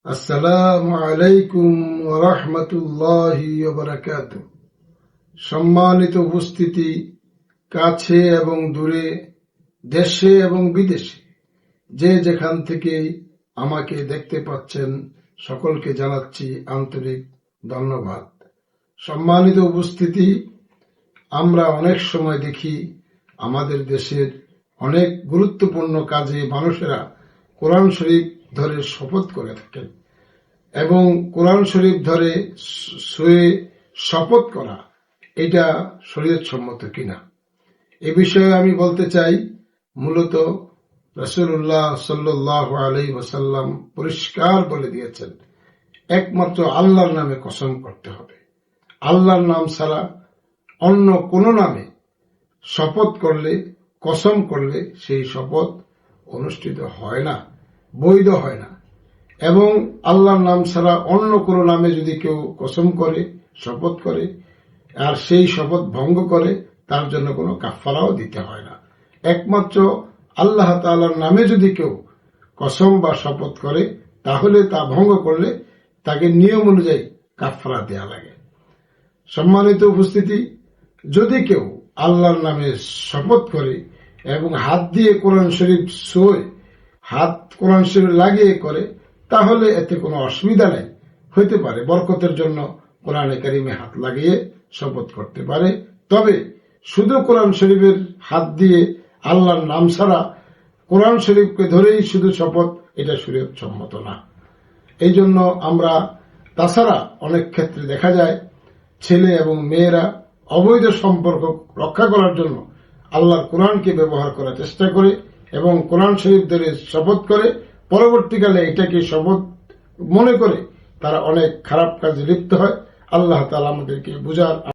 আসসালামু আলাইকুম ওয়া রাহমাতুল্লাহি ওয়া বারাকাতুহু। সম্মানিত উপস্থিতি, কাছে এবং দূরে, দেশে এবং বিদেশে যে যেখান থেকে আমাকে দেখতে পাচ্ছেন সকলকে জানাচ্ছি আন্তরিক ধন্যবাদ। সম্মানিত উপস্থিতি, আমরা অনেক সময় দেখি আমাদের দেশের অনেক গুরুত্বপূর্ণ কাজে মানুষেরা কোরআন শরীফ ধরে শপথ করে থাকেন এবং কোরআন শরীফ ধরে শুয়ে শপথ করা এটা শরীয়তসম্মত কিনা এ বিষয়ে আমি বলতে চাই। মূলত রাসূলুল্লাহ সাল্লাল্লাহু আলাইহি ওয়াসাল্লাম পরিষ্কার বলে দিয়েছেন, একমাত্র আল্লাহর নামে কসম করতে হবে। আল্লাহর নাম ছাড়া অন্য কোন নামে শপথ করলে, কসম করলে সেই শপথ অনুষ্ঠিত হয় না, বৈধ হয় না। এবং আল্লাহর নাম ছাড়া অন্য কোন নামে যদি কেউ কসম করে, শপথ করে, আর সেই শপথ ভঙ্গ করে, তার জন্য কোনো কাফফারাও দিতে হয় না। একমাত্র আল্লাহ তাআলার নামে যদি কেউ কসম বা শপথ করে, তাহলে তা ভঙ্গ করলে তাকে নিয়ম অনুযায়ী কাফফারা দেয়া লাগে। সম্মানিত উপস্থিতি, যদি কেউ আল্লাহর নামে শপথ করে এবং হাত দিয়ে কোরআন শরীফ ছোঁয়, হাত কোরআন শরীফ লাগিয়ে করে, তাহলে এতে কোনো অসুবিধা নেই। হইতে পারে বরকতের জন্য কোরআনে কারিমে হাত লাগিয়ে শপথ করতে পারে। তবে শুধু কোরআন শরীফের হাত দিয়ে আল্লাহর নাম ছাড়া কোরআন শরীফকে ধরেই শুধু শপথ, এটা শরীয়তসম্মত না। এই জন্য আমরা তাছাড়া অনেক ক্ষেত্রে দেখা যায় ছেলে এবং মেয়েরা অবৈধ সম্পর্ক রক্ষা করার জন্য আল্লাহর কোরআনকে ব্যবহার করার চেষ্টা করে এবং কোরআন শরীফ ধরে শপথ করে, পরবর্তীকালে এটাকে শপথ মনে করে তারা অনেক খারাপ কাজে লিপ্ত হয়। আল্লাহ তাআলা আমাদেরকে বুঝার